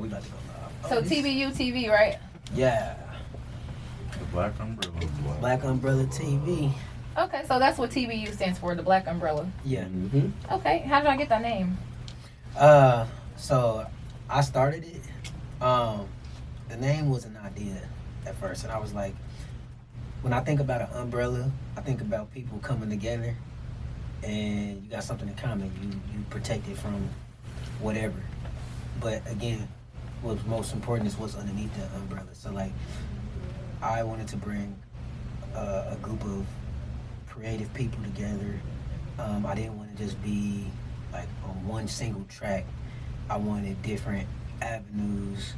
we about to go live. So Tbu Tv, right? Yeah. The Black Umbrella. Black Umbrella TV. Okay, so that's what TBU stands for, the Black Umbrella. Yeah. Mm-hmm. Okay, how did I get that name? So I started it. The name was an idea at first, and I was like, when I think about an umbrella, I think about people coming together, and you got something in common. You protect it from whatever. But again, what's most important is what's underneath the umbrella. So like, I wanted to bring a group of creative people together. I didn't want to just be like on one single track. I wanted different avenues,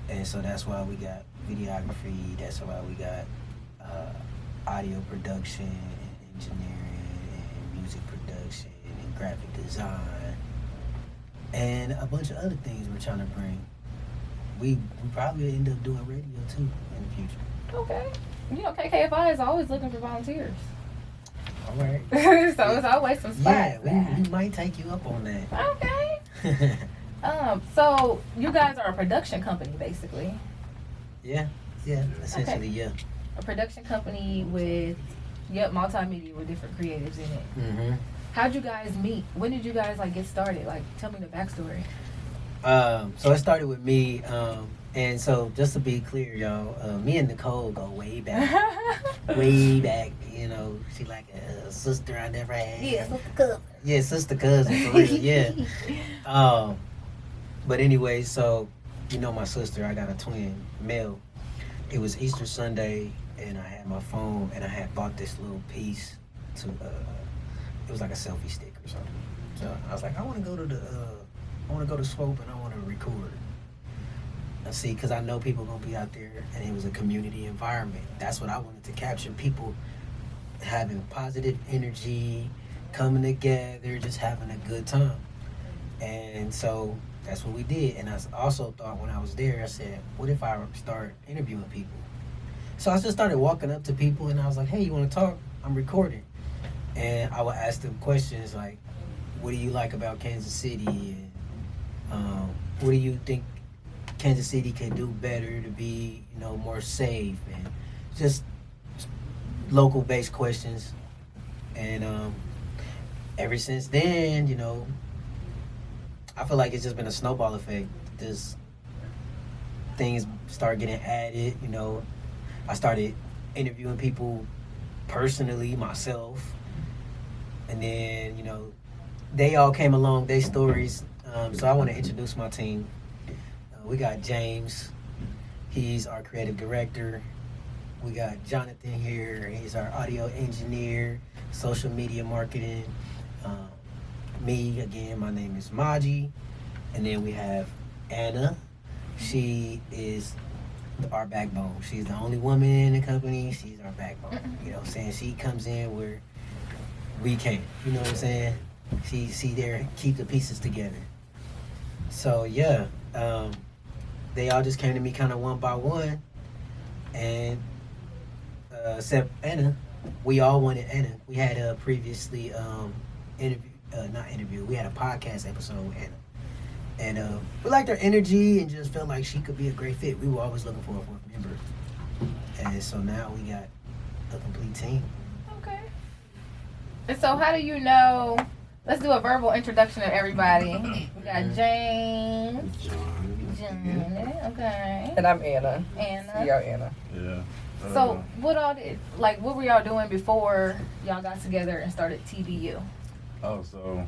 and so that's why we got videography. That's why we got audio production, and engineering, and music production, and graphic design, and a bunch of other things we're trying to bring. We probably end up doing radio too in the future. Okay. You know, KKFI is always looking for volunteers. All right. So it's always some spots. Yeah, we might take you up on that. Okay. So you guys are a production company, basically. Yeah, essentially, yeah. A production company with, multimedia with different creatives in it. Mm-hmm. How'd you guys meet? When did you guys get started? Tell me the backstory. So it started with me, and so just to be clear, y'all, me and Nicole go way back, way back. You know, she like a sister I never had. Yeah, sister cousin. Yeah, sister cousin for real. Yeah. But anyway, so you know my sister, I got a twin, Mel. It was Easter Sunday, and I had my phone, and I had bought this little piece to. It was like a selfie stick or something. So I was like, I want to go to Swope, and I want to record. See, because I know people gonna be out there, and it was a community environment. That's what I wanted to capture: people having positive energy, coming together, just having a good time. And so that's what we did. And I also thought when I was there, I said, what if I start interviewing people? So I just started walking up to people, and I was like, hey, you want to talk? I'm recording. And I would ask them questions like, what do you like about Kansas City? And what do you think Kansas City can do better to be, more safe? And just local based questions. And ever since then, I feel like it's just been a snowball effect. Just things start getting added, I started interviewing people personally myself. And then, they all came along, their stories. So I want to introduce my team. We got James. He's our creative director. We got Jonathan here. He's our audio engineer, social media marketing. Me, again, my name is Maji. And then we have Anna. She is our backbone. She's the only woman in the company. She's our backbone. You know what I'm saying? She comes in where we can't. You know what I'm saying? She's there, keep the pieces together. So, yeah. They all just came to me kind of one by one. And except Anna. We all wanted Anna. We had previously we had a podcast episode with Anna. And we liked her energy and just felt like she could be a great fit. We were always looking for a fourth member. And so now we got a complete team. Okay. And so how do you know? Let's do a verbal introduction of everybody. We got James. John. Okay. And I'm Anna. Anna. Anna. Yeah. So what were y'all doing before y'all got together and started TBU? Oh, so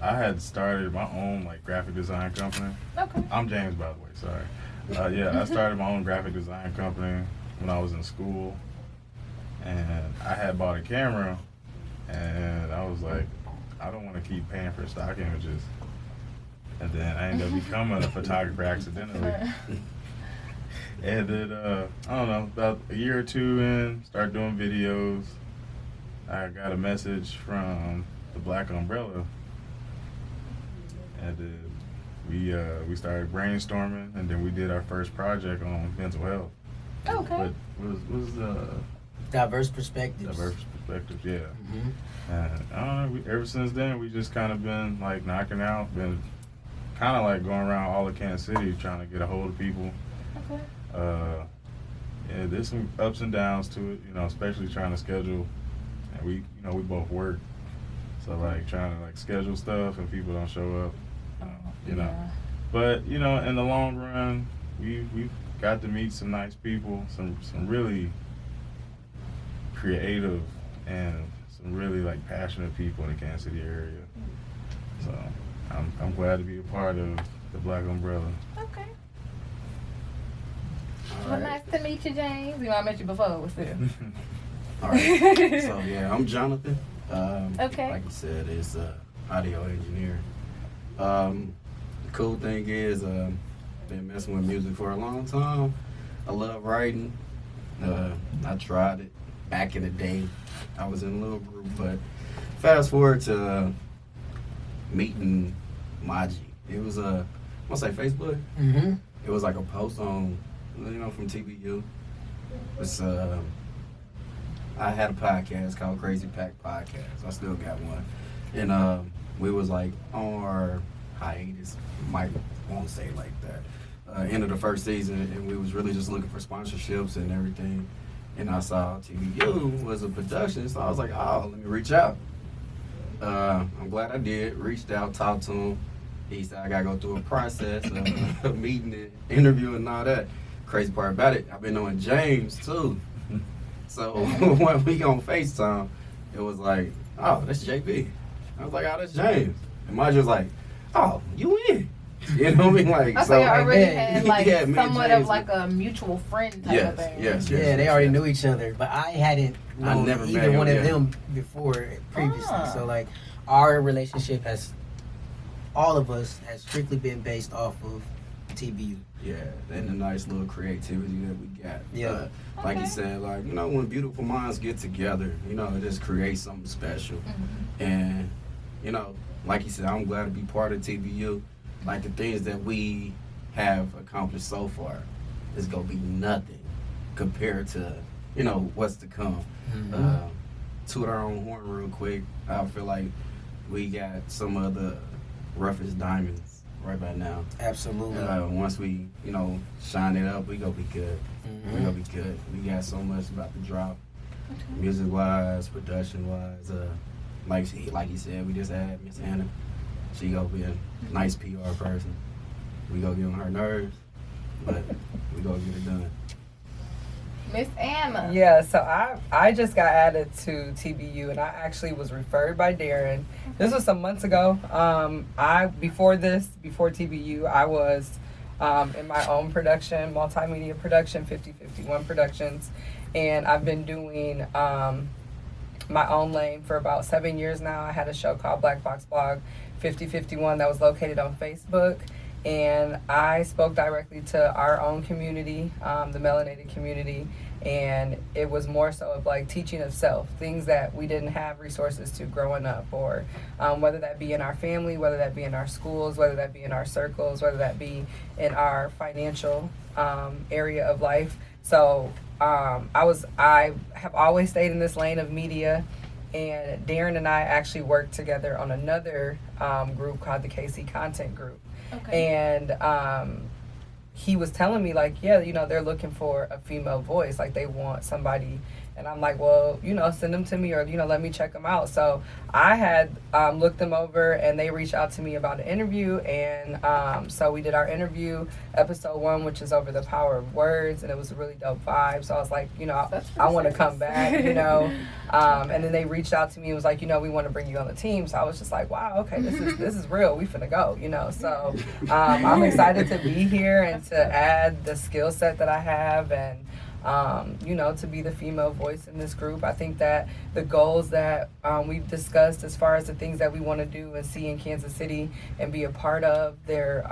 I had started my own graphic design company. Okay. I'm James, by the way. Sorry. I started my own graphic design company when I was in school, and I had bought a camera, and I was like, I don't want to keep paying for stock images. And then I ended up becoming a photographer accidentally. And then, I don't know, about a year or two in, started doing videos. I got a message from the Black Umbrella. And then we started brainstorming, and then we did our first project on mental health. Okay. But was Diverse perspectives. Diverse perspectives, yeah. Mm-hmm. And I don't know, ever since then, we just kind of been knocking out, been kind of like going around all of Kansas City trying to get a hold of people. Okay. Yeah, there's some ups and downs to it, especially trying to schedule. And we both work, so like trying to like schedule stuff and people don't show up, Yeah. But in the long run, we've got to meet some nice people, some really creative and some really like passionate people in the Kansas City area. So I'm glad to be a part of the Black Umbrella. Okay. All Well, right. nice to meet you, James. I met you before, but still. All right. So yeah, I'm Jonathan. Okay. Like you said, it's audio engineer. The cool thing is, been messing with music for a long time. I love writing. I tried it back in the day. I was in a little group, but fast forward to meeting Maji. It was I want to say Facebook. Mm-hmm. It was like a post on, from TBU. It's I had a podcast called Crazy Pack Podcast. I still got one, and we was like on our hiatus. Won't say it like that. End of the first season, and we was really just looking for sponsorships and everything. And I saw TBU was a production, so I was like, oh, let me reach out. I'm glad I did. Reached out, talked to him. He said I gotta go through a process of meeting and interviewing and all that. Crazy part about it, I've been knowing James too. So when we on FaceTime, it was like, oh, that's JB. I was like, oh, that's James. And Marge was like, oh, you in? You know what I mean? Like, So you already yeah. had like Yeah, me and somewhat James of like a mutual friend type of Yes, thing. yes, Yeah, they already knew each other, but I hadn't I known never met either him, one yeah. of them before previously. Ah. So like our relationship all of us has strictly been based off of TBU. Yeah, and the nice little creativity that we got. Yeah. Like you Okay. said, like, when beautiful minds get together, it just creates something special. And, like you said, I'm glad to be part of TBU. Like, the things that we have accomplished so far is going to be nothing compared to, what's to come. Toot our own horn real quick. I feel like we got some of the roughest diamonds right by now. Absolutely. Once we, shine it up, we gonna be good. We Mhm. gonna be good. We got so much about to drop, music wise, production wise. Like you said, we just had Miss Anna. She gonna be a nice PR person. We gonna get on her nerves, but we gonna get it done. Miss Anna. Yeah, so I just got added to TBU, and I actually was referred by Darren. This was some months ago. Before TBU, I was in my own production, multimedia production, 5051 Productions, and I've been doing my own lane for about 7 years now. I had a show called Black Box Blog 5051 that was located on Facebook. And I spoke directly to our own community, the melanated community, and it was more so of like teaching of self, things that we didn't have resources to growing up, or whether that be in our family, whether that be in our schools, whether that be in our circles, whether that be in our financial area of life. So I have always stayed in this lane of media. And Darren and I actually worked together on another group called the KC Content Group. Okay. And he was telling me, like, yeah, they're looking for a female voice. Like, they want somebody. And I'm like, well, send them to me, or, let me check them out. So I had looked them over, and they reached out to me about an interview. And so we did our interview, episode 1, which is over the power of words. And it was a really dope vibe. So I was like, I want to come back, And then they reached out to me and was like, we want to bring you on the team. So I was just like, wow, okay, this is real. We finna go, So I'm excited to be here and to add the skill set that I have, and to be the female voice in this group. I think that the goals that we've discussed as far as the things that we want to do and see in Kansas City and be a part of, they're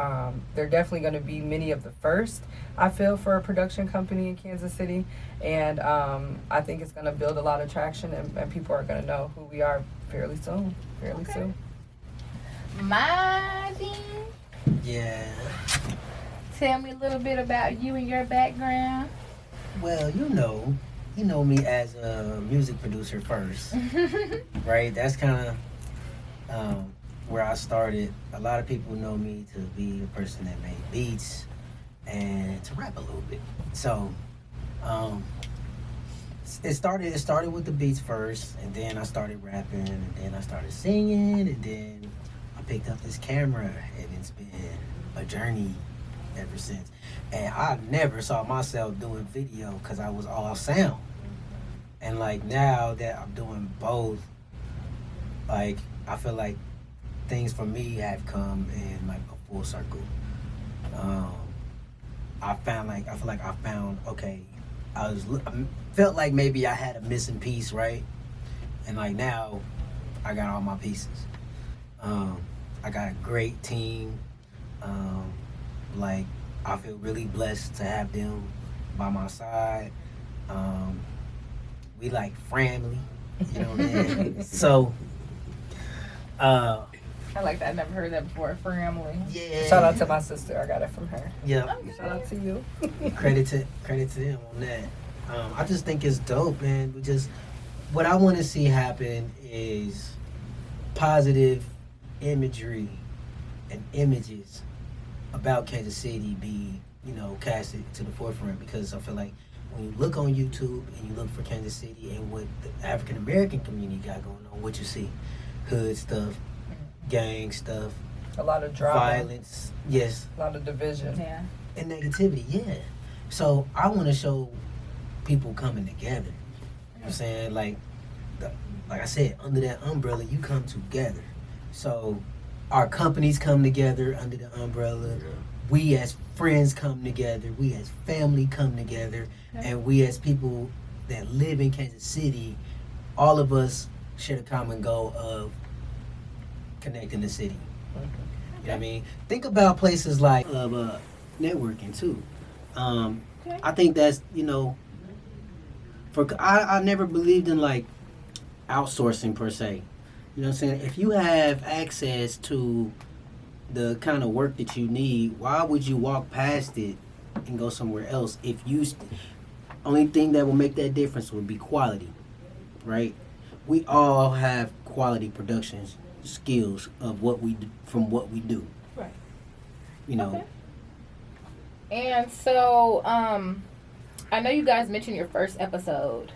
definitely going to be many of the first, I feel, for a production company in Kansas City. And I think it's going to build a lot of traction, and people are going to know who we are fairly soon. Maji, Yeah. tell me a little bit about you and your background. Well, you know me as a music producer first, right? That's kind of where I started, a lot of people know me to be a person that made beats and to rap a little bit. So it started with the beats first, and then I started rapping, and then I started singing, and then I picked up this camera, and it's been a journey ever since. And I never saw myself doing video because I was all sound. And like now that I'm doing both, like I feel like things for me have come in like a full circle. I feel like I found, okay, I felt like maybe I had a missing piece, right? And like now I got all my pieces. I got a great team. Like I feel really blessed to have them by my side. We like family, you know what I mean? So I like that. I never heard that before. Family. yeah. Shout out to my sister. I got it from her. Yeah. Shout out to you. Credit to them on that. I just think it's dope, man. What I want to see happen is positive imagery and images about Kansas City be, casted to the forefront, because I feel like when you look on YouTube and you look for Kansas City and what the African American community got going on, what you see, hood stuff, gang stuff, A lot of drama. violence, yes, A lot of division. Yeah. and negativity, yeah. So I want to show people coming together. You know what I'm saying? Like I said, under that umbrella, you come together. So our companies come together under the umbrella. We as friends come together. We as family come together. And we as people that live in Kansas City, all of us share the common goal of connecting the city. You know what I mean? Think about places like networking too. I think that's, I never believed in like outsourcing per se. You know what I'm saying? If you have access to the kind of work that you need, why would you walk past it and go somewhere else? If you only thing that will make that difference would be quality, right? We all have quality production skills of what we do, from what we do. Right. Okay. And so, I know you guys mentioned your first episode.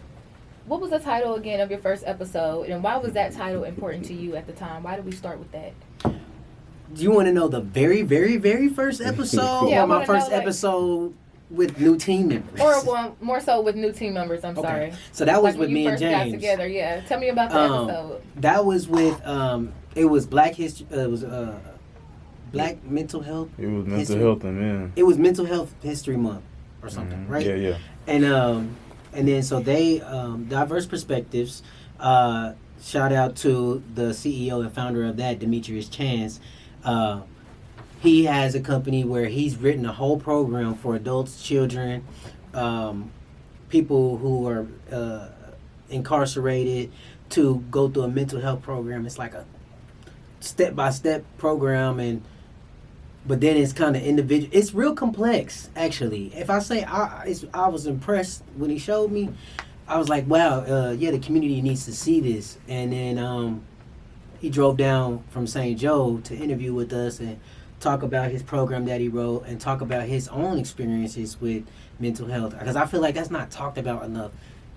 What was the title again of your first episode, and why was that title important to you at the time? Why did we start with that? Do you want to know the very, very, very first episode, Yeah, I or my wanna first know, like- episode with new team members? Or more so with new team members, I'm sorry. So that was Like with when me you and first got James. together, yeah. Tell me about the episode. That was with it was Black History. It was Black Mental Health. It was mental History. health, and then It was Mental Health History Month or something, right? Yeah. And then so they diverse perspectives. Shout out to the CEO and founder of that, Demetrius Chance. He has a company where he's written a whole program for adults, children, people who are incarcerated to go through a mental health program. It's like a step-by-step program, but then it's kind of individual. It's real complex, actually. If I say I was impressed when he showed me, I was like, wow, the community needs to see this. And then he drove down from St. Joe to interview with us and talk about his program that he wrote and talk about his own experiences with mental health. Because I feel like that's not talked about enough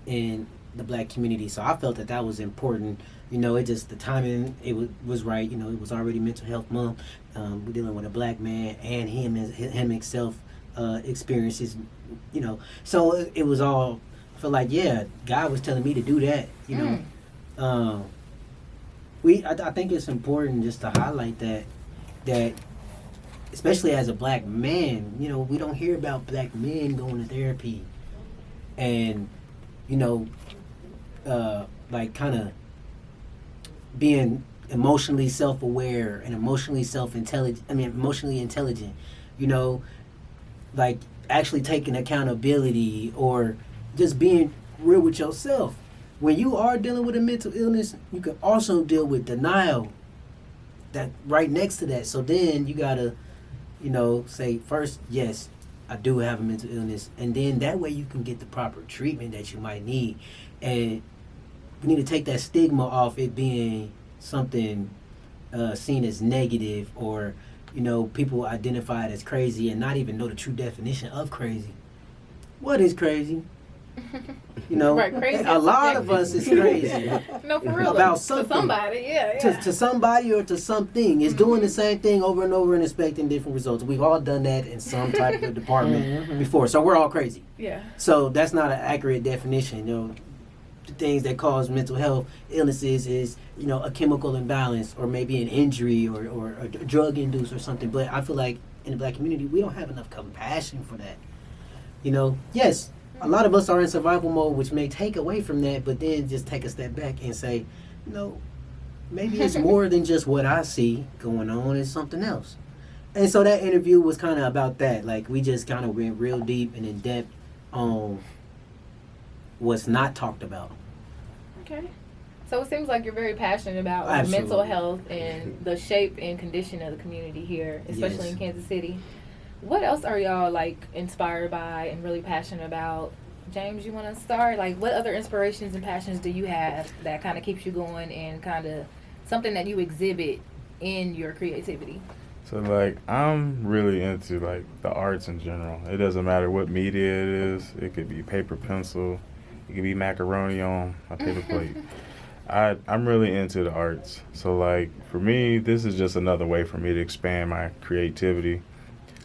in the Black community. So I felt that was important. It just, the timing, it was right. It was already Mental Health Month. We're dealing with a Black man and him himself experiences, So it was all, I feel like, God was telling me to do that, I think it's important just to highlight that especially as a Black man, we don't hear about Black men going to therapy and, like kind of being emotionally self-aware and emotionally intelligent, like actually taking accountability or just being real with yourself. When you are dealing with a mental illness, you can also deal with denial that right next to that. So then you gotta, say first, yes, I do have a mental illness, and then that way you can get the proper treatment that you might need. And we need to take that stigma off it being something seen as negative, or people identify it as crazy and not even know the true definition of crazy. What is crazy? Right, crazy. A lot of us is crazy. No, for real. About to something. somebody, yeah. To somebody or to something. It's doing the same thing over and over and expecting different results. We've all done that in some type of department before. So we're all crazy. Yeah. So that's not an accurate definition. The things that cause mental health illnesses is, a chemical imbalance or maybe an injury or a drug induced or something. But I feel like in the black community, we don't have enough compassion for that. Yes, a lot of us are in survival mode, which may take away from that, but then just take a step back and say, maybe it's more than just what I see going on. It's something else. And so that interview was kind of about that. Like, we just kind of went real deep and in depth on what's not talked about. Okay. So it seems like you're very passionate about Absolutely. mental health and the shape and condition of the community here, especially Yes. in Kansas City. What else are y'all inspired by and really passionate about? James, you want to start? What other inspirations and passions do you have that kind of keeps you going and kind of something that you exhibit in your creativity? So I'm really into the arts in general. It doesn't matter what media it is. It could be paper pencil. It could be macaroni on a paper plate. I'm really into the arts. So for me, this is just another way for me to expand my creativity.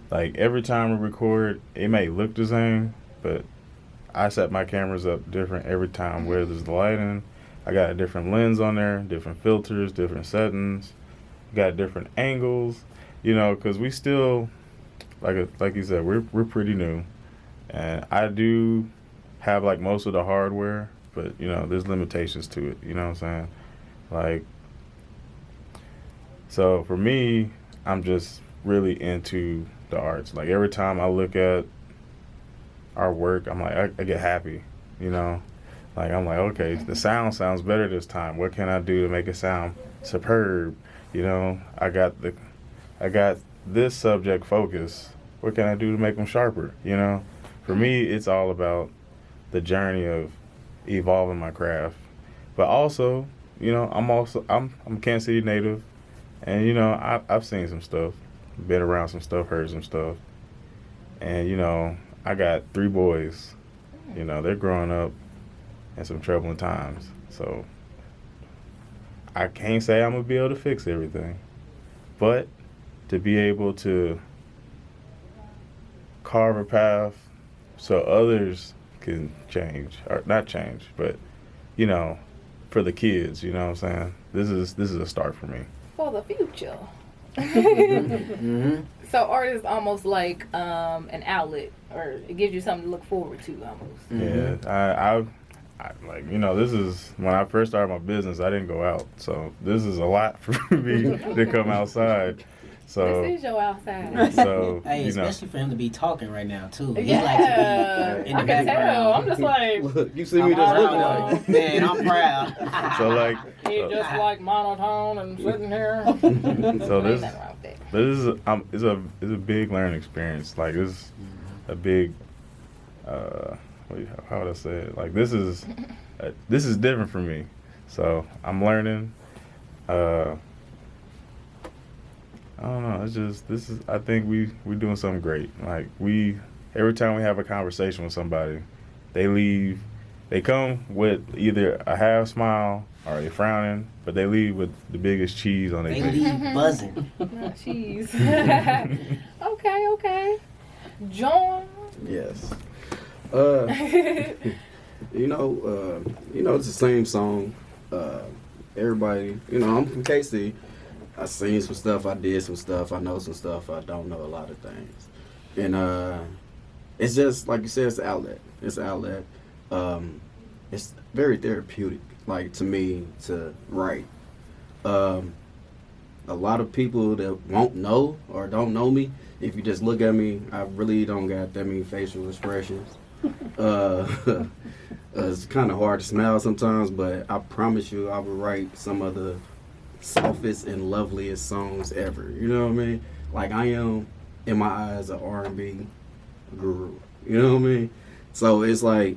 Every time we record, it may look the same, but I set my cameras up different every time. Whether it's the lighting, I got a different lens on there, different filters, different settings, got different angles, because we still, like you said, we're pretty new, and I do have most of the hardware, but there's limitations to it. You know what I'm saying? So for me, I'm just really into the arts. Every time I look at our work, I'm I get happy. I'm okay, the sound sounds better this time. What can I do to make it sound superb? I got this subject focus. What can I do to make them sharper? For me, it's all about the journey of evolving my craft. But also, I'm a Kansas City native, and I've seen some stuff, been around some stuff, heard some stuff, and I got 3 boys. They're growing up in some troubling times, so I can't say I'm gonna be able to fix everything, but to be able to carve a path so others can change, or not change, but for the kids, what I'm saying? This is a start for me. For the future. Mm-hmm. So art is almost like an outlet, or it gives you something to look forward to almost. Mm-hmm. Yeah, I this is when I first started my business. I didn't go out, so this is a lot for me to come outside. So This is your outside. so Hey, especially for him to be talking right now too. He Yeah, like to be in the I can tell. background. I'm just like, Look, you see me I'm just proud looking of like him. Man, I'm proud. so he just monotone and sitting here. so Ain't this nothing wrong with that. But this is it's a big learning experience. It's a big how would I say it? This is different for me. So I'm learning. I don't know. It's just I think we're doing something great. Every time we have a conversation with somebody, they come with either a half smile or they frowning, but they leave with the biggest cheese on their They face. leave buzzing. Oh, cheese. Okay. John. yes. It's the same song. Everybody, I'm from KC. I seen some stuff, I did some stuff, I know some stuff, I don't know a lot of things. And it's just, like you said, it's an outlet. It's an outlet. It's very therapeutic, to me, to write. A lot of people that won't know or don't know me, if you just look at me, I really don't got that many facial expressions. It's kind of hard to smile sometimes, but I promise you I will write some of the softest and loveliest songs ever. You know what I mean? I am, in my eyes, an R&B guru. You know what I mean? So it's to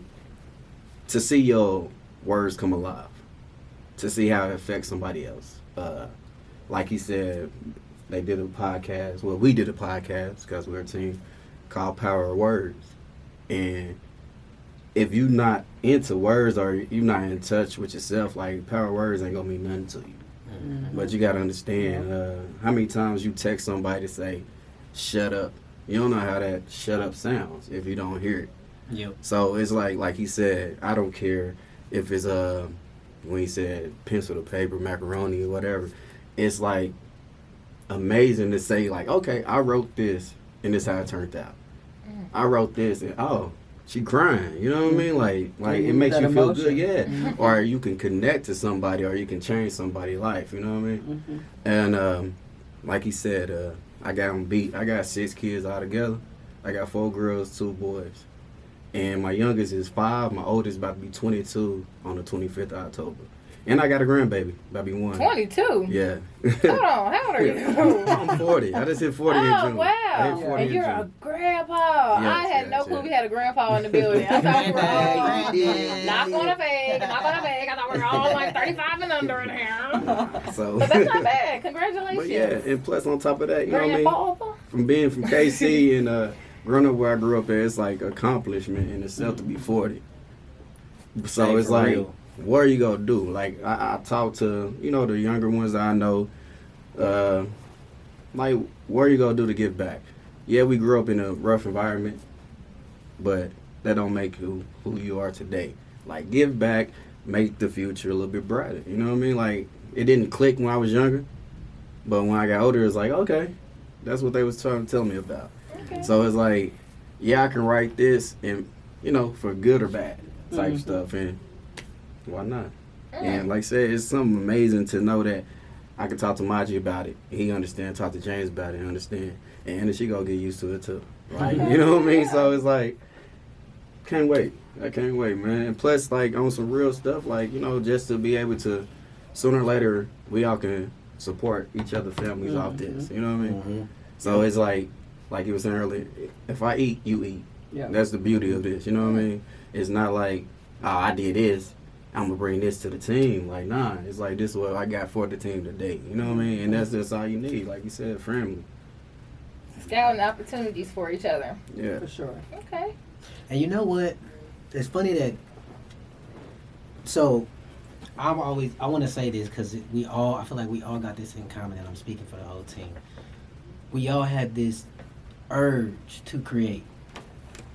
see your words come alive, to see how it affects somebody else. like he said, they did a podcast. Well, we did a podcast because we're a team called Power of Words. And if you're not into words or you're not in touch with yourself, like Power of Words ain't gonna mean nothing to you. Mm-hmm. But you gotta understand how many times you text somebody to say, shut up. You don't know how that shut up sounds if you don't hear it. Yep. So it's like he said, I don't care if it's when he said pencil to paper, macaroni or whatever. It's like amazing to say like, okay, I wrote this and this is how it turned out. I wrote this and she crying. You know what I mean? Like it makes you feel good, yeah. Mm-hmm. Or you can connect to somebody or you can change somebody's life. You know what I mean? Mm-hmm. And like he said, I got him beat. I got 6 kids all together. I got 4 girls, 2 boys. And my youngest is 5. My oldest about to be 22 on the 25th of October. And I got a grandbaby, about to be 1. 22? Yeah. Hold on, how old are you? I'm 40. I just hit 40 in Oh, June. wow. I hit 40 And in you're June. a grandpa. Yes, I had no yes, clue yes. we had a grandpa in the building. I thought we were all, Granddad. not gonna fake. I thought we were all like 35 and under in here. So, But that's not bad. Congratulations. but yeah, and plus on top of that, you know what I mean? Grandfather. From being from KC and growing up where I grew up at, it's like accomplishment in itself to be 40. So Hey, it's for like, real. what are you gonna do? Like I talk to, you know, the younger ones that I know, like what are you gonna do to give back? Yeah, we grew up in a rough environment, but that don't make who you are today. Like give back, make the future a little bit brighter. You know what I mean? Like it didn't click when I was younger, but when I got older, it's like, okay, that's what they was trying to tell me about. Okay. So it's like, yeah, I can write this and, you know, for good or bad type stuff, and why not? And like I said, it's something amazing to know that I can talk to Maji about it. He understand. Talk to James about it. He understand. And she gonna get used to it too. Like, you know what I mean? So it's like, can't wait. I can't wait, man. And plus, like, on some real stuff, like, you know, just to be able to, sooner or later, we all can support each other families off this. You know what I mean? Mm-hmm. So it's like you were saying earlier, if I eat, you eat. Yeah. That's the beauty of this. You know what I mean? It's not like, oh, I did this, I'm gonna bring this to the team. Like, nah, it's like this is what I got for the team today. You know what I mean? And that's just all you need. Like you said, family. Scouting opportunities for each other. Yeah. For sure. Okay. And you know what? It's funny that. So, I want to say this because I feel like we all got this in common, and I'm speaking for the whole team. We all have this urge to create.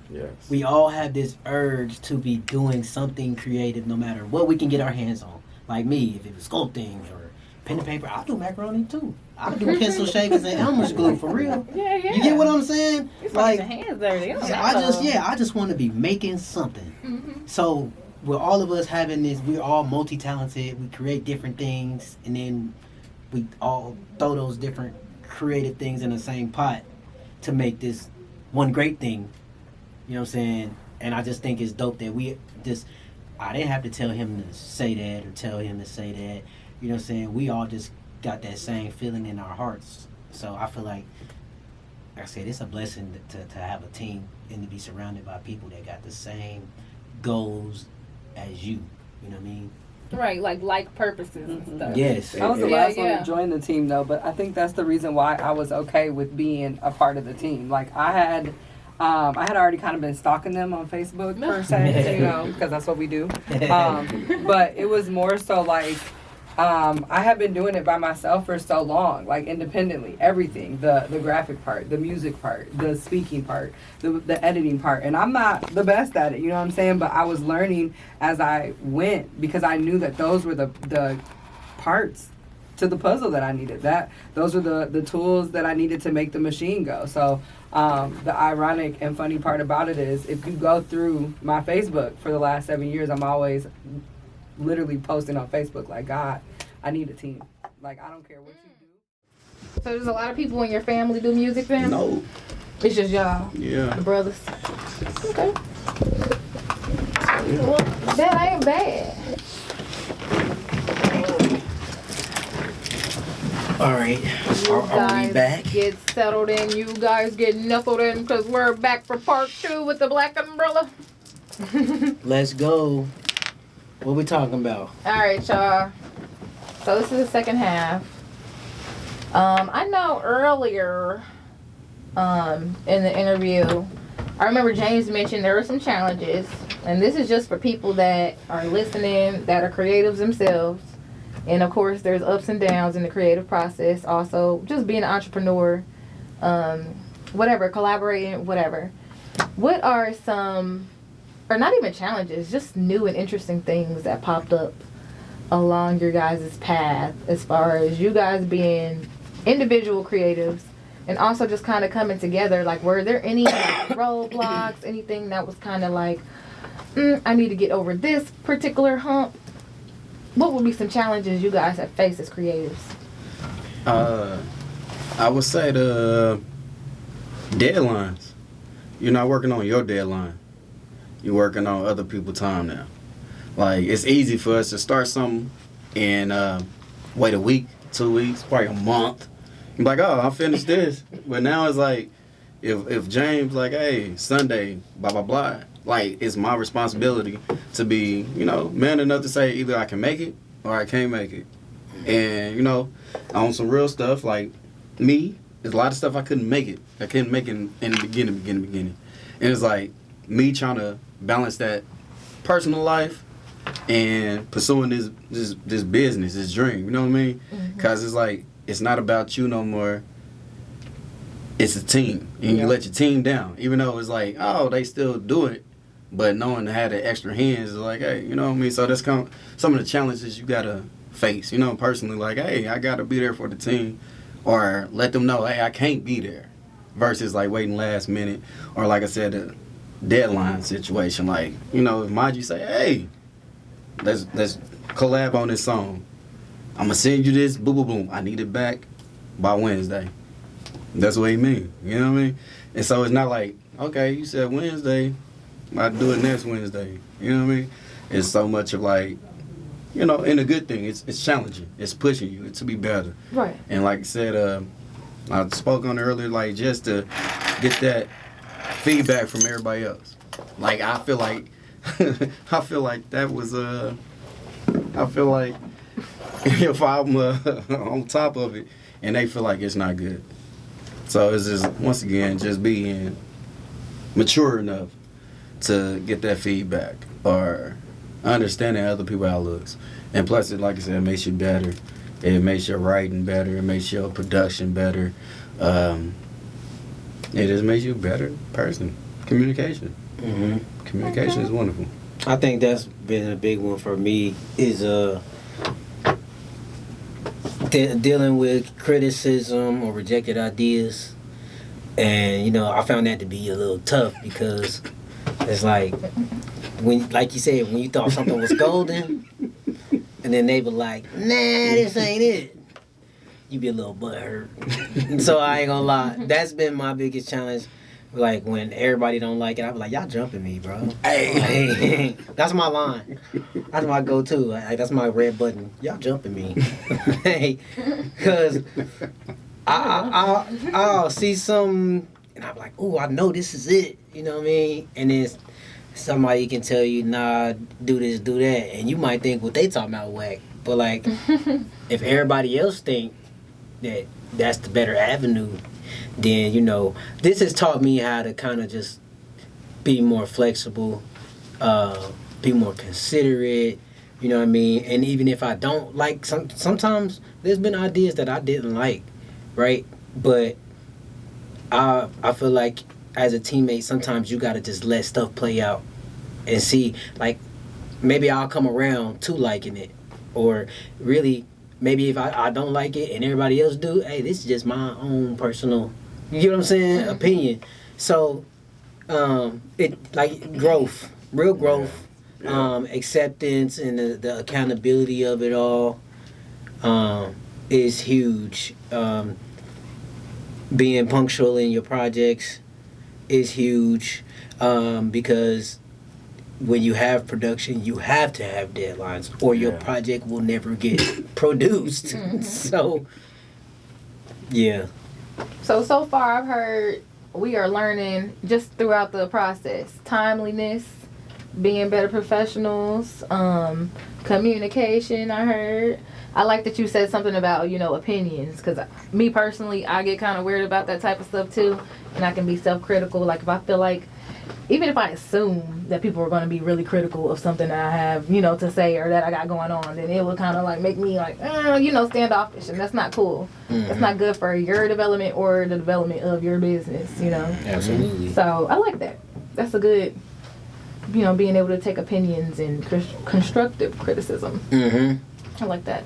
Yes. We all have this urge to be doing something creative, no matter what we can get our hands on. Like me, if it was sculpting or pen and paper, I'll do macaroni too. I'll do pencil shavings and Elmer's glue for real. Yeah, yeah. You get what I'm saying? It's Like, your hands dirty. I just want to be making something. Mm-hmm. So with all of us having this, we're all multi-talented. We create different things, and then we all throw those different creative things in the same pot to make this one great thing. You know what I'm saying? And I just think it's dope that I didn't have to tell him to say that or tell him to say that. You know what I'm saying? We all just got that same feeling in our hearts. So I feel like I said, it's a blessing to have a team and to be surrounded by people that got the same goals as you. You know what I mean? Right, like purposes and stuff. Yes. I was the Yeah, last one yeah. to join the team though, but I think that's the reason why I was okay with being a part of the team. Like I had already kind of been stalking them on Facebook per se, you know, because that's what we do. But it was more so like I have been doing it by myself for so long, like independently, everything, the graphic part, the music part, the speaking part, the editing part. And I'm not the best at it, you know what I'm saying? But I was learning as I went because I knew that those were the parts to the puzzle that I needed. Those were the tools that I needed to make the machine go. So the ironic and funny part about it is if you go through my Facebook for the last 7 years, I'm always literally posting on Facebook like, God, I need a team. Like, I don't care what you do. So there's a lot of people in your family do music then? No. It's just y'all, Yeah. the brothers. Okay. Well, that ain't bad. All right. Are we back? Get settled in. You guys get nestled in because we're back for part 2 with the black umbrella. Let's go. What we talking about? All right, y'all. So this is the second half. I know earlier in the interview, I remember James mentioned there were some challenges, and this is just for people that are listening, that are creatives themselves. And of course, there's ups and downs in the creative process. Also, just being an entrepreneur, whatever, collaborating, whatever. What are some, or not even challenges, just new and interesting things that popped up along your guys' path as far as you guys being individual creatives and also just kind of coming together? Like, were there any roadblocks, anything that was kind of like, I need to get over this particular hump? What would be some challenges you guys have faced as creatives? I would say the deadlines. You're not working on your deadline. You're working on other people's time now. Like, it's easy for us to start something and wait a week, 2 weeks, probably a month. I'm like, oh, I finished this. But now it's like, if James like, hey, Sunday, blah, blah, blah. Like, it's my responsibility to be, man enough to say either I can make it or I can't make it. And, on some real stuff, like me, there's a lot of stuff I couldn't make it. I couldn't make it in the beginning. And it's like me trying to balance that personal life and pursuing this business, this dream, you know what I mean? Because it's like, it's not about you no more. It's a team. And you let your team down. Even though it's like, oh, they still do it. But knowing to have the extra hands is like, hey, you know what I mean? So that's some of the challenges you got to face, personally. Like, hey, I got to be there for the team. Or let them know, hey, I can't be there. Versus like waiting last minute. Or like I said, the deadline situation. Like, if Maji say, hey, let's collab on this song. I'm going to send you this, boom, boom, boom. I need it back by Wednesday. That's what he mean. You know what I mean? And so it's not like, okay, you said Wednesday, I'll do it next Wednesday. You know what I mean? It's so much of like, and a good thing. It's challenging. It's pushing you to be better. Right. And like I said, I spoke on it earlier, like just to get that feedback from everybody else. Like I feel like that was I feel like if I'm on top of it and they feel like it's not good. So it's just, once again, just being mature enough to get that feedback or understanding other people's outlooks. And plus, it, like I said, it makes you better. It makes your writing better. It makes your production better. It just makes you a better person. Communication. Communication is wonderful. I think that's been a big one for me is dealing with criticism or rejected ideas. And, I found that to be a little tough because it's like, like you said, when you thought something was golden, and then they were like, nah, this ain't it. You be a little butthurt. So I ain't gonna lie. That's been my biggest challenge. Like, when everybody don't like it, I be like, y'all jumping me, bro. Hey. That's my line. That's my go-to. Like, that's my red button. Y'all jumping me. Hey. Because I'll see some, and I'm like, ooh, I know this is it. You know what I mean? And then somebody can tell you, nah, do this, do that. And you might think what they talking about whack. But, like, if everybody else think that that's the better avenue, then, this has taught me how to kind of just be more flexible, be more considerate, you know what I mean? And even if I don't like, sometimes there's been ideas that I didn't like, right? But I feel like as a teammate, sometimes you got to just let stuff play out and see, like, maybe I'll come around to liking it. Or really, maybe if I don't like it and everybody else do, hey, this is just my own personal, you get what I'm saying, opinion. So, it like growth, real growth, acceptance and the accountability of it all is huge. Being punctual in your projects is huge because when you have production, you have to have deadlines or your project will never get produced. So, yeah. So far I've heard we are learning just throughout the process. Timeliness, being better professionals, communication, I heard. I like that you said something about, opinions, because me personally, I get kind of weird about that type of stuff too, and I can be self-critical. Like if I feel like, even if I assume that people are going to be really critical of something that I have, to say or that I got going on, then it will kind of like make me like, standoffish, and that's not cool. Mm-hmm. That's not good for your development or the development of your business, Absolutely. So I like that. That's a good, being able to take opinions and constructive criticism. Mm-hmm. I like that.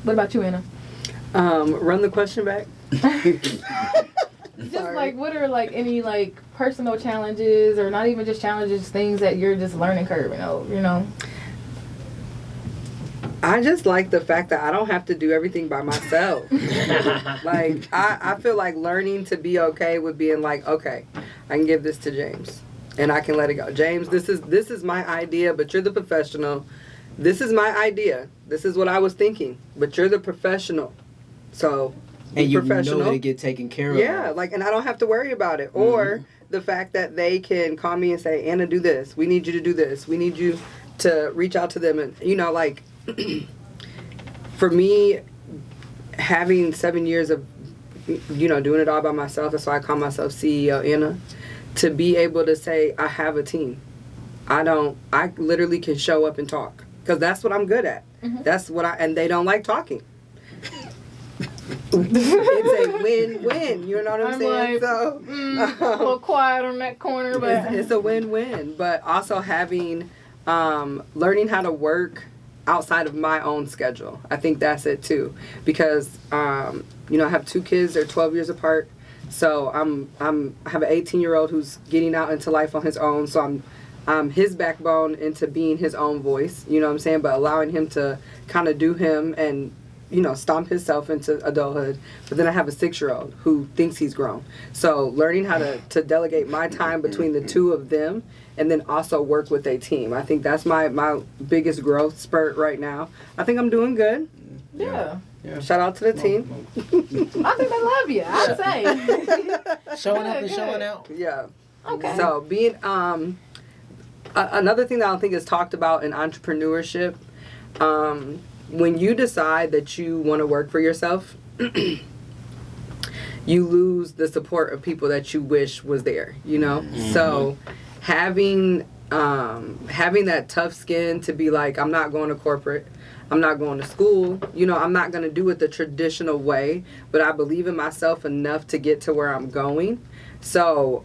What about you, Anna? Run the question back. Just like, what are like any like personal challenges, or not even just challenges, things that you're just learning curving over, I just like the fact that I don't have to do everything by myself. Like, I feel like learning to be okay with being like, okay, I can give this to James and I can let it go. James, this is my idea, but you're the professional. This is my idea. This is what I was thinking, but you're the professional. So, and you professional. know that it get taken care of. Yeah, like, and I don't have to worry about it. Or the fact that they can call me and say, Anna, do this. We need you to do this. We need you to reach out to them. And, like, for me, having 7 years of, doing it all by myself, that's why I call myself CEO Anna, to be able to say, I have a team. I literally can show up and talk. Because that's what I'm good at. Mm-hmm. That's what and they don't like talking. It's a win-win, you know what I'm saying? Like, so a little quiet on that corner, but it's a win-win. But also having, learning how to work outside of my own schedule. I think that's it too, because I have 2 kids. They're 12 years apart. So I have an 18-year-old who's getting out into life on his own. So I'm his backbone into being his own voice. You know what I'm saying? But allowing him to kind of do him and stomp himself into adulthood. But then I have a 6-year-old who thinks he's grown. So learning how to delegate my time between the two of them, and then also work with a team. I think that's my biggest growth spurt right now. I think I'm doing good. Yeah. Shout out to the team. I think they love you, I'd say. Showing up and showing out. Yeah. Okay. So being another thing that I don't think is talked about in entrepreneurship, when you decide that you want to work for yourself, you lose the support of people that you wish was there, Mm-hmm. So having that tough skin to be like, I'm not going to corporate, I'm not going to school, I'm not going to do it the traditional way, but I believe in myself enough to get to where I'm going. So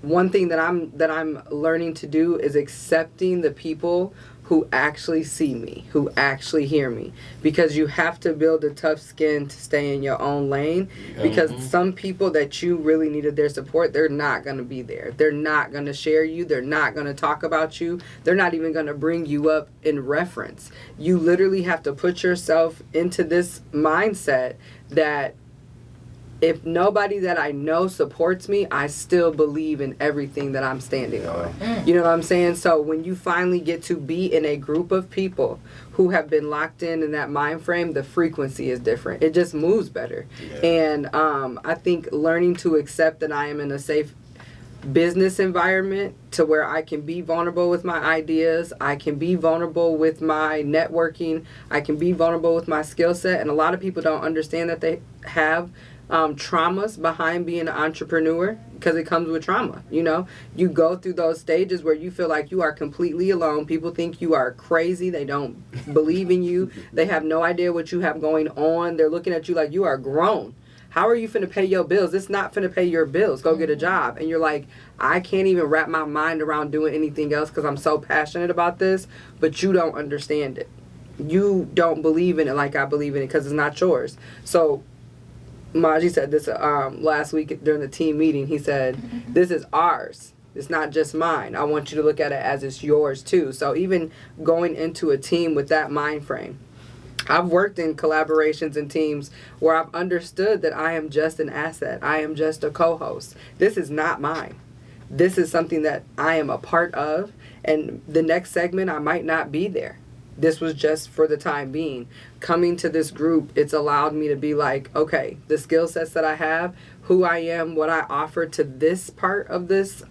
one thing that I'm learning to do is accepting the people who actually see me, who actually hear me, because you have to build a tough skin to stay in your own lane, because some people that you really needed their support, they're not going to be there. They're not going to share you. They're not going to talk about you. They're not even going to bring you up in reference. You literally have to put yourself into this mindset that if nobody that I know supports me, I still believe in everything that I'm standing on. You know what I'm saying? So when you finally get to be in a group of people who have been locked in that mind frame, the frequency is different. It just moves better. Yeah. And I think learning to accept that I am in a safe business environment to where I can be vulnerable with my ideas, I can be vulnerable with my networking, I can be vulnerable with my skill set. And a lot of people don't understand that they have traumas behind being an entrepreneur, because it comes with trauma. You go through those stages where you feel like you are completely alone. People think you are crazy. They don't believe in you. They have no idea what you have going on. They're looking at you like you are grown. How are you finna pay your bills? It's not finna pay your bills. Go get a job. And you're like, I can't even wrap my mind around doing anything else because I'm so passionate about this, but you don't understand it. You don't believe in it like I believe in it because it's not yours. So Maji said this last week during the team meeting. He said, this is ours. It's not just mine. I want you to look at it as it's yours too. So even going into a team with that mind frame, I've worked in collaborations and teams where I've understood that I am just an asset. I am just a co-host. This is not mine. This is something that I am a part of, and the next segment I might not be there. This was just for the time being. Coming to this group, it's allowed me to be like, okay, the skill sets that I have, who I am, what I offer to this part of this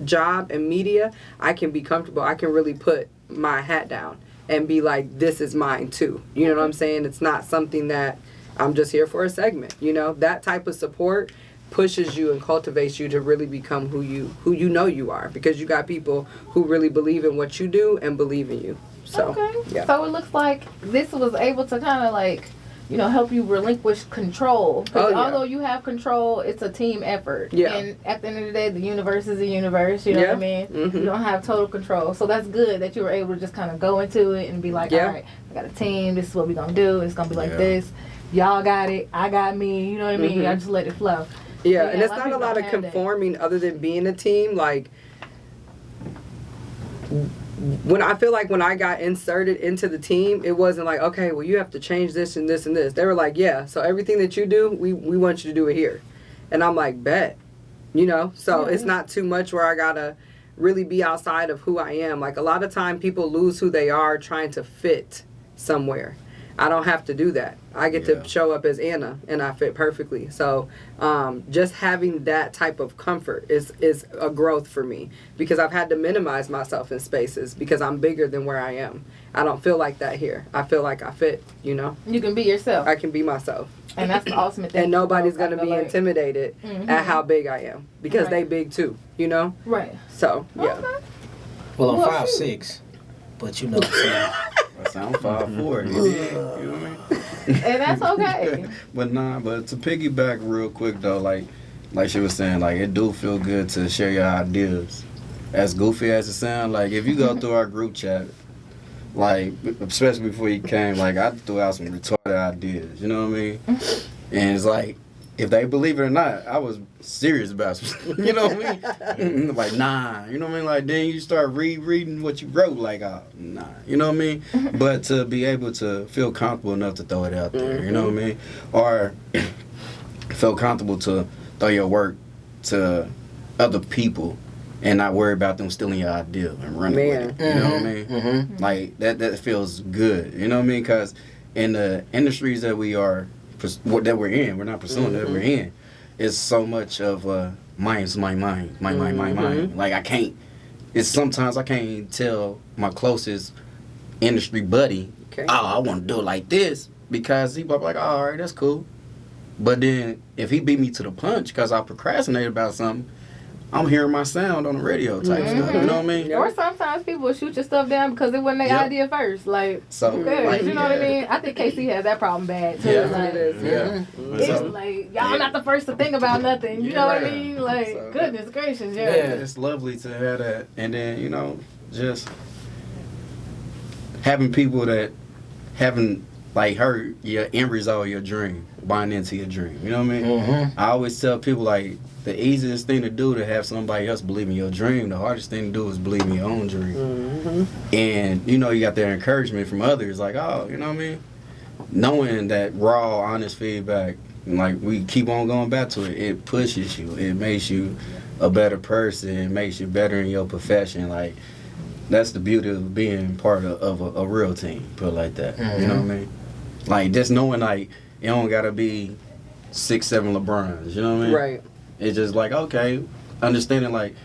job and media, I can be comfortable. I can really put my hat down and be like, this is mine too. You know what I'm saying? It's not something that I'm just here for a segment. You know, that type of support pushes you and cultivates you to really become who you know you are, because you got people who really believe in what you do and believe in you. So, okay. yeah. So it looks like this was able to kind of like, you know, help you relinquish control. Because although you have control, it's a team effort. Yeah. And at the end of the day, the universe is a universe. You know what I mean? Mm-hmm. You don't have total control. So that's good that you were able to just kind of go into it and be like, all right, I got a team. This is what we're going to do. It's going to be like this. Y'all got it. I got me. You know what I mean? I just let it flow. Yeah, and it's not a lot of conforming other than being a team. Like, when I feel like when I got inserted into the team, it wasn't like, okay, well, you have to change this and this and this. They were like, yeah, so everything that you do, we want you to do it here. And I'm like, bet. You know? So it's not too much where I got to really be outside of who I am. Like, a lot of time people lose who they are trying to fit somewhere. I don't have to do that. I get to show up as Anna, and I fit perfectly. So just having that type of comfort is a growth for me, because I've had to minimize myself in spaces because I'm bigger than where I am. I don't feel like that here. I feel like I fit, you know? You can be yourself. I can be myself. And that's the ultimate thing. And nobody's going to be intimidated at how big I am, because they big too, you know? Right. So, yeah. Okay. Well, I'm 5'6", but you know what I'm saying. I sound 5'4", you know what I mean? And that's okay. But to piggyback real quick though, like she was saying, like, it do feel good to share your ideas. As goofy as it sounds, like, if you go through our group chat, like, especially before you came, like, I threw out some retarded ideas, you know what I mean? And it's like, if they believe it or not, I was serious about it. You know what I mean? Like, nah. You know what I mean? Like, then you start rereading what you wrote, like, nah. You know what I mean? But to be able to feel comfortable enough to throw it out there, you know what I mean? Or feel comfortable to throw your work to other people and not worry about them stealing your idea and running with it. You know what I mean? Mm-hmm. Like, that feels good. You know what I mean? Because in the industries that we're in, we're not pursuing that we're in, it's so much of mind. Like, I can't, it's sometimes I can't even tell my closest industry buddy, I want to do it like this, because he probably like, all right, that's cool. But then if he beat me to the punch because I procrastinated about something, I'm hearing my sound on the radio type stuff. You know what I mean? Or sometimes people will shoot your stuff down because it wasn't their idea first. Like, so, like, you know what I mean? I think KC has that problem bad too. Yeah, like, It's like, y'all not the first to think about nothing. You know what I mean? Like, So, goodness gracious, it's lovely to have that. And then, you know, just having people that haven't, like, heard your end result of your dream, buying into your dream. You know what I mean? Mm-hmm. I always tell people, like, the easiest thing to do to have somebody else believe in your dream, the hardest thing to do is believe in your own dream. Mm-hmm. And, you know, you got that encouragement from others, like, oh, you know what I mean? Knowing that raw, honest feedback, and, like, we keep on going back to it, it pushes you. It makes you a better person. It makes you better in your profession. Like, that's the beauty of being part of a real team, put it like that. Mm-hmm. You know what I mean? Like, just knowing, like, it don't got to be 6'7" LeBrons, you know what I mean? Right. It's just like, okay, understanding, like,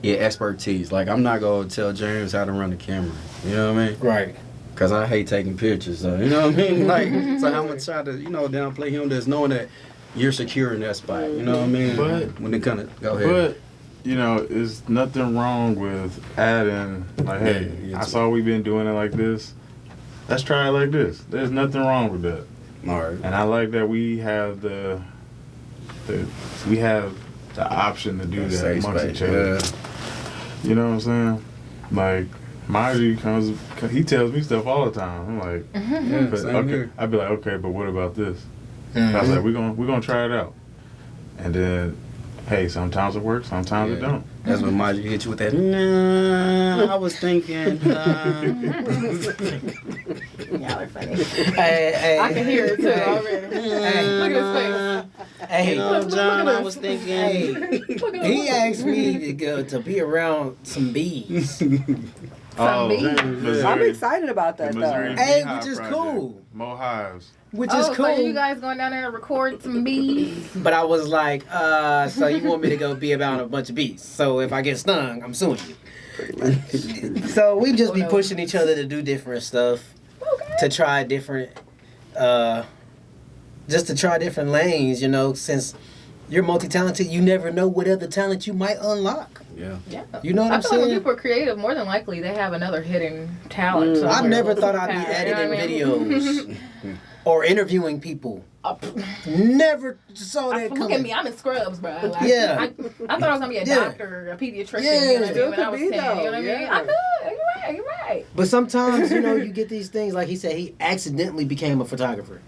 your expertise. Like, I'm not going to tell James how to run the camera. You know what I mean? Right. Because I hate taking pictures. So, you know what I mean? Like, so I'm going to try to, you know, downplay him, just knowing that you're secure in that spot. You know what I mean? But, when it kind of, go ahead. But, you know, there's nothing wrong with adding, like, hey, I saw we've been doing it like this. Let's try it like this. There's nothing wrong with that. All right. And I like that we have the option to do that amongst each other. Yeah. You know what I'm saying? Like, Margie he tells me stuff all the time. I'm like, Yeah, but, same okay. here. I'd be like, okay, but what about this? Mm-hmm. I was like, we're gonna try it out. And then, hey, sometimes it works, sometimes it don't. That's when Margie hit you with that, nah, I was thinking, Y'all are funny. Hey, I can hear it too already. Look at his face. Hey, Look John, at I us. was thinking. Hey, Look at he us. asked me to go to be around some bees. Some bees. Missouri. I'm excited about that, The Missouri though. Hey, Beehive which is Project. cool. Mo Hives. Which is Oh, cool. so you guys going down there and record some bees? But I was like, so you want me to go be about a bunch of bees. So if I get stung, I'm suing you. So we just be pushing each other to do different stuff, Okay. to try different, just to try different lanes, you know, since you're multi-talented, you never know what other talent you might unlock. Yeah. Yeah. You know what I I'm feel like when saying? people are creative, more than likely they have another hidden talent. Mm. I somewhere. never thought I'd be Superpower, you know editing what I mean? videos or interviewing people. Oh, Never saw that look coming. at me, I'm in scrubs, bro. Like, Yeah. I thought I was gonna be a Yeah. doctor, a pediatrician. Yeah. You know what I mean? Still When I could was be, 10, you know what I though, mean? yeah. I could. You're right. But sometimes, you know, you get these things, like he said, he accidentally became a photographer.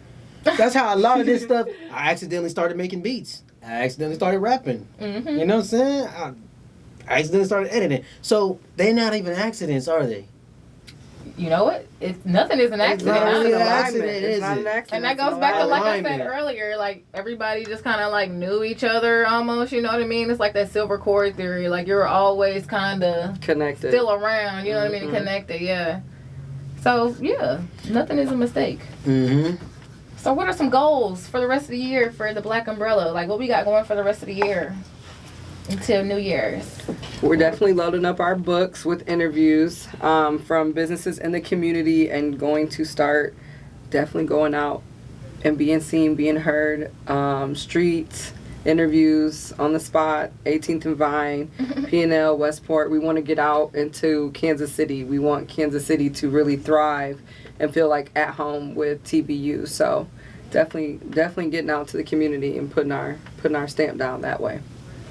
That's how a lot of this stuff, I accidentally started making beats. I accidentally started rapping. Mm-hmm. You know what I'm saying? I accidentally started editing. So they're not even accidents, are they? You know what? Nothing is an accident. not really honestly. an accident, It's is not it? an accident. And that it's goes an back to, like I alignment. said earlier, like everybody just kind of like knew each other almost, you know what I mean? It's like that silver cord theory. Like you're always kind of connected. still around, you know what I mean? Mhm. Connected, yeah. So, yeah, nothing is a mistake. Mm-hmm. So, what are some goals for the rest of the year for the Black Umbrella? Like, what we got going for the rest of the year until New Year's? We're definitely loading up our books with interviews from businesses in the community and going to start definitely going out and being seen, being heard, streets, interviews on the spot, 18th and Vine, P&L, Westport. We want to get out into Kansas City. We want Kansas City to really thrive and feel like at home with TBU. So definitely getting out to the community and putting our stamp down that way.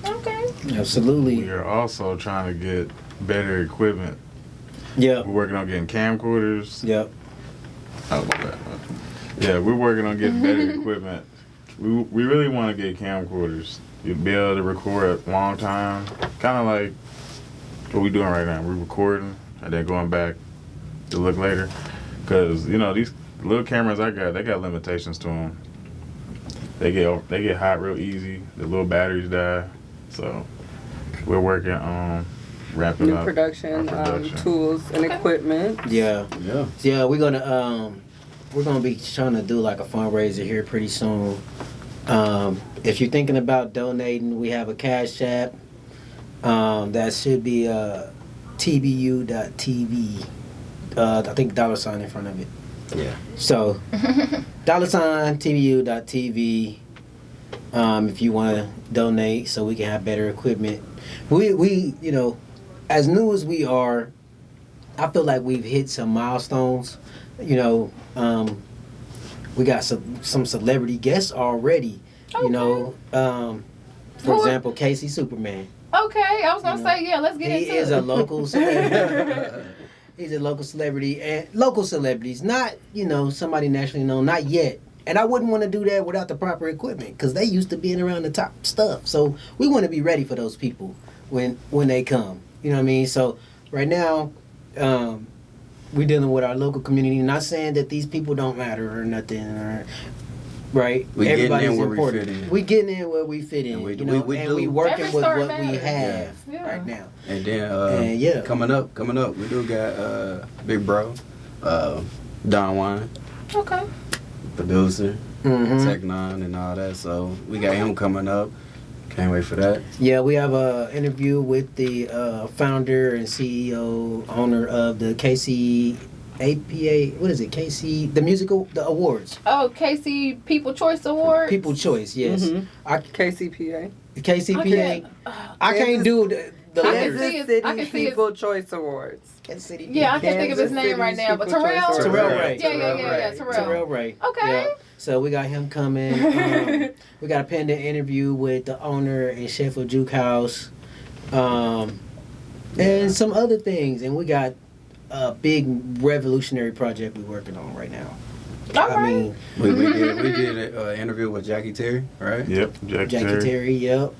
Okay. Absolutely. We are also trying to get better equipment. Yep. We're working on getting camcorders. Yep. Oh, my bad. Yeah, we're working on getting better equipment. We really want to get camcorders. You'll be able to record a long time. Kind of like what we're doing right now. We're recording and then going back to look later. Because, you know, these little cameras I got, they got limitations to them. They get hot real easy. The little batteries die. So we're working on wrapping New up production, our production. tools and equipment. Yeah. Yeah. Yeah, we're gonna be trying to do like a fundraiser here pretty soon. If you're thinking about donating, we have a Cash App. That should be Tbu Tv. I think $ in front of it. Yeah. So $Tbu TV. If you want to donate, so we can have better equipment. We you know, as new as we are, I feel like we've hit some milestones. You know, we got some celebrity guests already. You know, for example, Casey Superman. Okay, I was going to You know, say, yeah, let's get He into is it. a local celebrity. He's a local celebrity, and local celebrities, not, you know, somebody nationally known, not yet. And I wouldn't want to do that without the proper equipment, because they used to being around the top stuff. So we want to be ready for those people when they come. You know what I mean? So right now, we're dealing with our local community. Not saying that these people don't matter or nothing, or right? We getting in Everybody's where we important. fit in. We getting in where we fit in. And we you know, do. and we working Every with story what we matters. have Yeah. right now. And then And yeah. coming up, we do got Big Bro, Don Wine, Okay. producer, Mm-hmm. Tech Nine, and all that. So we got him coming up. Can't wait for that. Yeah, we have a interview with the founder and CEO, owner of the KCAPA. What is it? The awards. Oh, Casey People Choice Award. People Choice. Yes. Mhm. Mm-hmm. KCPA. The KCPA. I can't do the I can letters. see Kansas it. I City can see it. People Choice Awards. Kansas City. Yeah, I can't think of his Kansas name right City's now, but People Choice Terrell. Awards. Terrell Ray. Yeah, Terrell. Terrell Ray. Okay. Yeah. So we got him coming. We got a pending interview with the owner in Sheffield Juke House, and some other things. And we got a big revolutionary project we're working on right now. All I right. mean, We did an interview with Jackie Terry, right? Yep, Jackie Terry. Yep.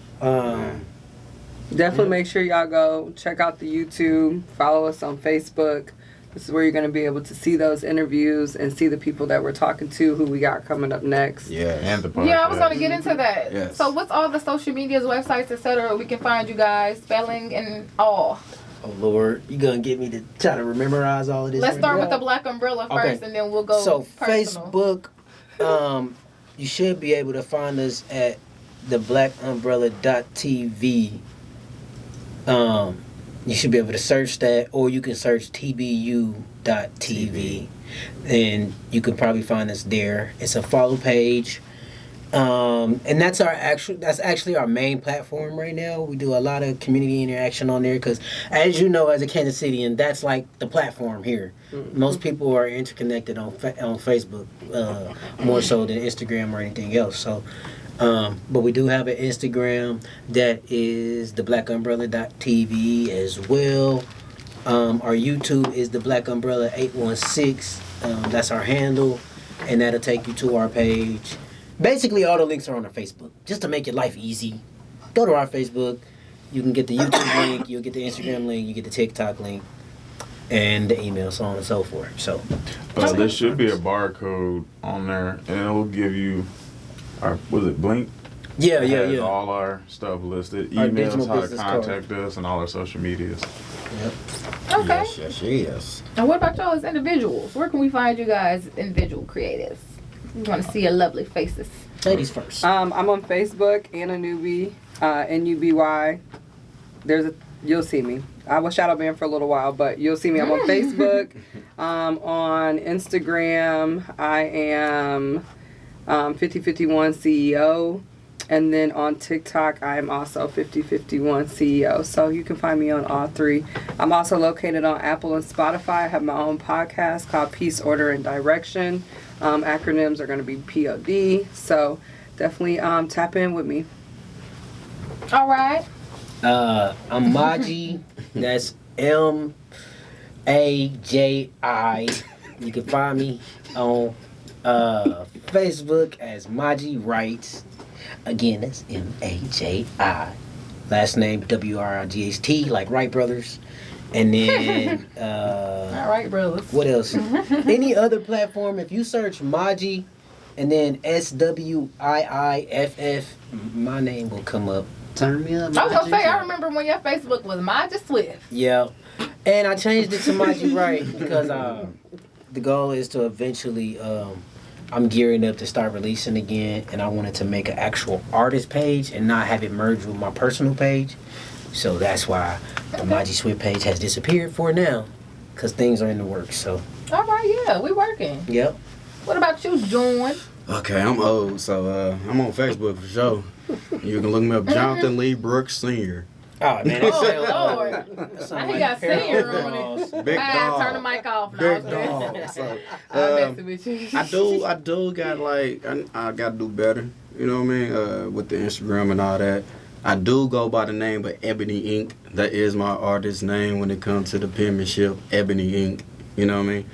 Definitely Yeah. make sure y'all go check out the YouTube, follow us on Facebook. This is where you're going to be able to see those interviews and see the people that we're talking to, who we got coming up next. Yeah. And the podcast. Yeah, I was going to get into that. Yes. So, what's all the social medias, websites, etc. we can find you guys, spelling and all? Oh Lord, you gonna get me to try to memorize all of this? Let's right start now? with the Black Umbrella first, Okay. and then we'll go So personal. Facebook, you should be able to find us at the blackumbrella.tv. You should be able to search that, or you can search tbu.tv, and you can probably find us there. It's a follow page. And that's actually our main platform right now. We do a lot of community interaction on there because, as you know, as a Kansas Citian, that's like the platform here. Most people are interconnected on Facebook more so than Instagram or anything else. So, but we do have an Instagram that is the blackumbrella.tv as well. Our YouTube is the Black Umbrella 816. That's our handle, and that'll take you to our page. Basically, all the links are on our Facebook. Just to make your life easy, go to our Facebook. You can get the YouTube link, you'll get the Instagram link, you get the TikTok link, and the email, so on and so forth. So, There should be a barcode on there, and it will give you our, was it Blink? yeah. It has all our stuff listed, Our emails, digital how to business card. contact us, and all our social medias. Yep. Okay. Yes. And what about y'all as individuals? Where can we find you guys, individual creatives? We want to see your lovely faces. Ladies first. I'm on Facebook, Anna Newby, NUBY. You'll see me. I was shadow banned for a little while, but you'll see me. I'm on Facebook. On Instagram, I am 5051 CEO. And then on TikTok, I am also 5051 CEO. So you can find me on all three. I'm also located on Apple and Spotify. I have my own podcast called Peace, Order, and Direction. Acronyms are going to be POD. So definitely tap in with me. All right. I'm Maji. That's MAJI. You can find me on Facebook as Maji Writes. Again, that's MAJI. Last name WRIGHT, like Wright Brothers. And then, All right, brothers. what else? Any other platform, if you search Maji and then SWIIFF, my name will come up. Turn me up. I was gonna say, I remember when your Facebook was Maja Swift. Yeah. And I changed it to Maji Wright because the goal is to eventually, I'm gearing up to start releasing again, and I wanted to make an actual artist page and not have it merged with my personal page. So that's why the Maji Swift page has disappeared for now, because things are in the works. So, All right, yeah, we working. yep. What about you, John? Okay, I'm old, so I'm on Facebook for sure. You can look me up, Jonathan Lee Brooks Sr. Oh, man. Oh, Lord. Now he got senior on it. Big dog. Turn the mic off. No, Big I'm dog. kidding. So, I'm messing with you. I do got like I got to do better. You know what I mean? With the Instagram and all that. I do go by the name of Ebony Inc. That is my artist name when it comes to the penmanship, Ebony Inc. You know what I mean?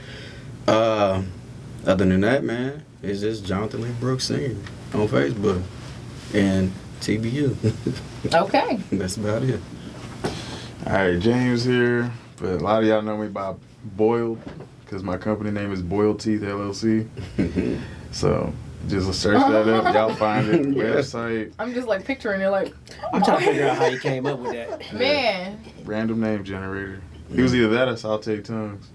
Other than that, man, it's just Jonathan Lee Brooks Sr. on Facebook and TBU. Okay. That's about it. All right, James here, but a lot of y'all know me by Boiled, because my company name is Boiled Teeth LLC. So just search that up, y'all find it. Website, I'm just like picturing it like, I'm trying to figure out how you came up with that. man. random name generator. It was either that or Saute Tongues.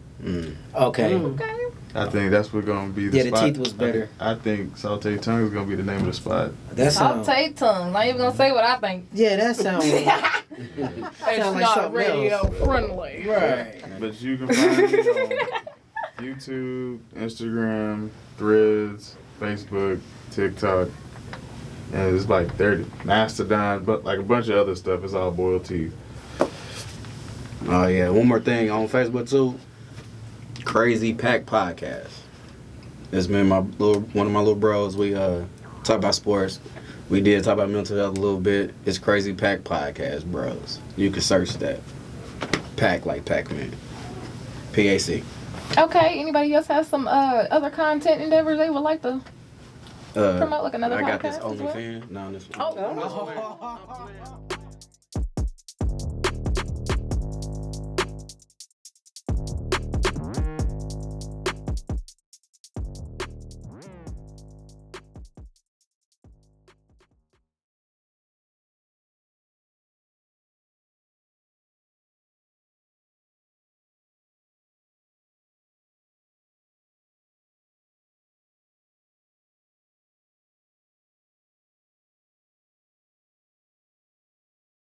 Okay. Okay. I think that's what's gonna be the Yeah, the spot. teeth was better. I think Saute Tongues is gonna be the name of the spot. That sounds. Saute tongue. Not even gonna say what I think. Yeah, that sounds. It's like not something radio else. friendly. Right. But you can find me on YouTube, Instagram, Threads, Facebook, TikTok, and it's like 30. Mastodon, but like a bunch of other stuff. It's all Boiled Teeth. Oh yeah, one more thing on Facebook too. Crazy Pack Podcast. It's me and one of my little bros. We talk about sports. We did talk about mental health a little bit. It's Crazy Pack Podcast, bros. You can search that. Pack like Pac-Man. PAC. Okay. Anybody else have some other content endeavors they would like to promote, like another I got podcast this as well? OnlyFans. No, this one. Oh.